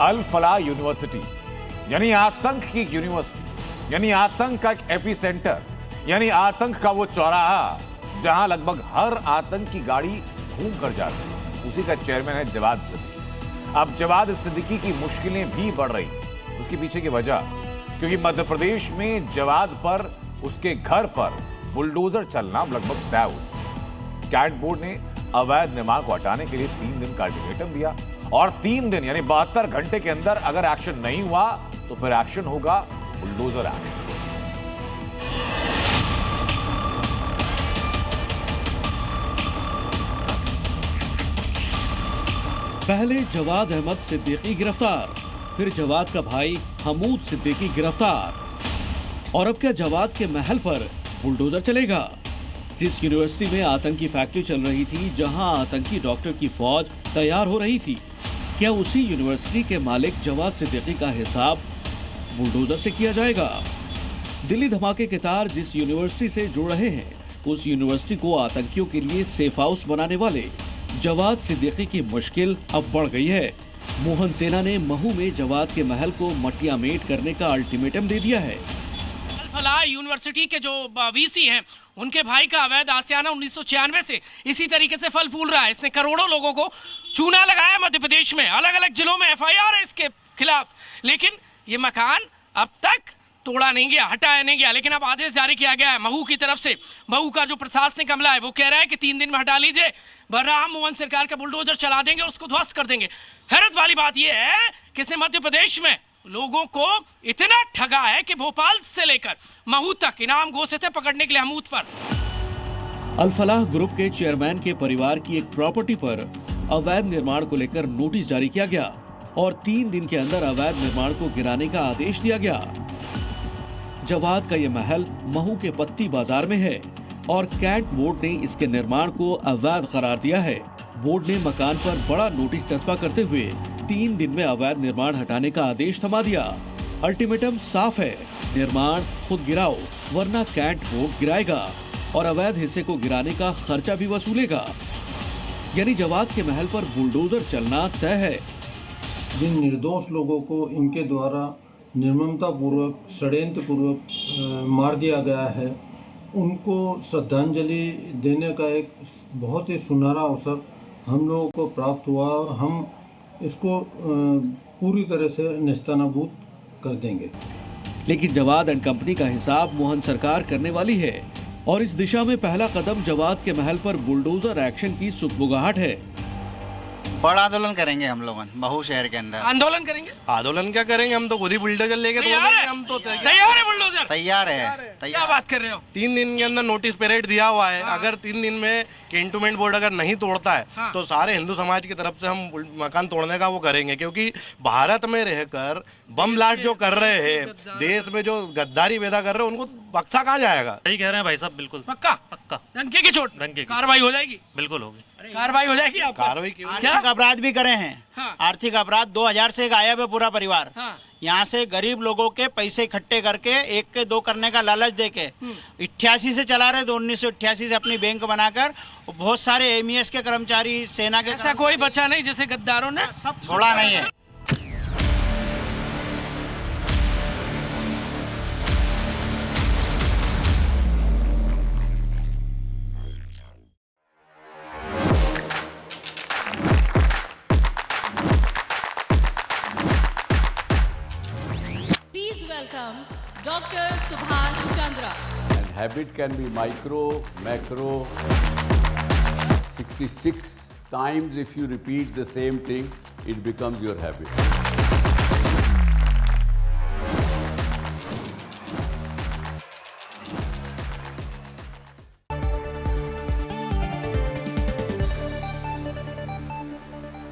अल फलाह university यानी आतंक की यूनिवर्सिटी, यानी आतंक का एक एपीसेंटर, यानी आतंक का वो चौराहा जहां लगभग हर आतंक की गाड़ी घूम कर जाती है, उसी का चेयरमैन है जवाद सिद्दीकी। अब जवाद सिद्दीकी की मुश्किलें भी बढ़ रही, उसके पीछे की वजह क्योंकि मध्य प्रदेश में जवाद पर, उसके घर पर बुलडोजर चलना लगभग तय हो चुका। कैट बोर्ड ने अवैध निर्माण को हटाने के लिए 3 दिन का अल्टीमेटम दिया और 3 दिन यानी 72 घंटे के अंदर अगर एक्शन नहीं हुआ तो फिर एक्शन होगा बुलडोजर एक्शन। पहले जवाद अहमद सिद्दीकी गिरफ्तार, फिर जवाद का भाई हमूद सिद्दीकी गिरफ्तार, और अब क्या जवाद के महल पर बुलडोजर चलेगा? जिस यूनिवर्सिटी में आतंकी फैक्ट्री चल रही थी, जहां आतंकी डॉक्टर की फौज तैयार हो रही थी, क्या उसी यूनिवर्सिटी के मालिक जवाद सिद्दीकी का हिसाब बुलडोजर से किया जाएगा? दिल्ली धमाके के तार जिस यूनिवर्सिटी से जुड़ रहे हैं, उस यूनिवर्सिटी को आतंकियों के लिए सेफ हाउस बनाने वाले जवाद सिद्दीकी की मुश्किल अब बढ़ गई है। मोहन सेना ने महू में जवाद के महल को मटिया मेट करने का अल्टीमेटम दे दिया है। अल फलाह यूनिवर्सिटी के जो वीसी हैं, उनके भाई का अवैध आसियाना 1996 से इसी तरीके से फल फूल रहा है। इसने करोड़ों लोगों को चूना लगाया मध्य प्रदेश में, अलग अलग जिलों में एफआईआर है इसके खिलाफ, लेकिन ये मकान अब तक तोड़ा नहीं गया, हटाया नहीं गया। लेकिन अब आदेश जारी किया गया है महू की तरफ से। महू का जो प्रशासनिक अमला है वो कह रहा है कि 3 दिन में हटा लीजिए, वरना हम मोहन सरकार का बुलडोजर चला देंगे और उसको ध्वस्त कर देंगे। हैरत वाली बात यह है कि इसने मध्य प्रदेश में लोगों को इतना ठगा है कि भोपाल से लेकर महू तक इनाम घोषित है पकड़ने के लिए हमूद पर। अल फलाह ग्रुप के चेयरमैन के परिवार की एक प्रॉपर्टी पर अवैध निर्माण को लेकर नोटिस जारी किया गया और 3 दिन के अंदर अवैध निर्माण को गिराने का आदेश दिया गया। जवाद का यह महल महू के पत्ती बाजार में है और कैट बोर्ड ने इसके निर्माण को अवैध करार दिया है। बोर्ड ने मकान पर बड़ा नोटिस चस्पा करते हुए 3 दिन में अवैध निर्माण हटाने का आदेश थमा दिया। अल्टीमेटम साफ है, निर्माण खुद गिराओ वरना कैट बोर्ड गिराएगा और अवैध हिस्से को गिराने का खर्चा भी वसूलेगा। यानी जवाद के महल पर बुलडोजर चलना तय है। जिन निर्दोष लोगों को इनके द्वारा निर्ममता पूर्वक, षड्यंत्र पूर्वक मार दिया गया है, उनको श्रद्धांजलि देने का एक बहुत ही सुनहरा अवसर हम लोगों को प्राप्त हुआ और हम इसको पूरी तरह से नेस्तनाबूद कर देंगे। लेकिन जवाद एंड कंपनी का हिसाब मोहन सरकार करने वाली है और इस दिशा में पहला कदम जवाद के महल पर बुलडोजर एक्शन की सुगबुगाहट है। बड़ा आंदोलन करेंगे हम लोग महू शहर के अंदर। आंदोलन करेंगे? आंदोलन क्या करेंगे, हम तो खुद ही बुलडोजर लेके हम तो तैयार है बुलडोजर। तैयार है। क्या बात कर रहे हो? 3 दिन के अंदर नोटिस पीरियड दिया हुआ है। अगर 3 दिन में कैंटोनमेंट बोर्ड अगर नहीं तोड़ता है तो सारे हिंदू समाज की तरफ से हम मकान तोड़ने का वो करेंगे, क्योंकि भारत में रहकर बम ब्लास्ट जो कर रहे हैं, देश में जो गद्दारी पैदा कर रहे हैं, उनको बख्शा कहाँ जाएगा। सही कह रहे हैं भाई साहब, बिल्कुल पक्का पक्का। डंके की चोट, कार्रवाई हो जाएगी? बिल्कुल होगी, कार्रवाई हो जाएगी। आप कार्रवाई क्यों? आर्थिक अपराध भी करे हैं। हाँ। आर्थिक अपराध 2000 से गायब है पूरा परिवार। हाँ। यहाँ से गरीब लोगों के पैसे इकट्ठे करके 1 के 2 करने का लालच देके 88 से चला रहे थे, 1988 से अपनी बैंक बनाकर। बहुत सारे एमईएस के कर्मचारी, सेना के ऐसा कोई बचा नहीं जैसे गद्दारों ने सब छोड़ा नहीं है। Welcome Dr. Subhash Chandra. And habit can be micro, macro, 66 times if you repeat the same thing, it becomes your habit.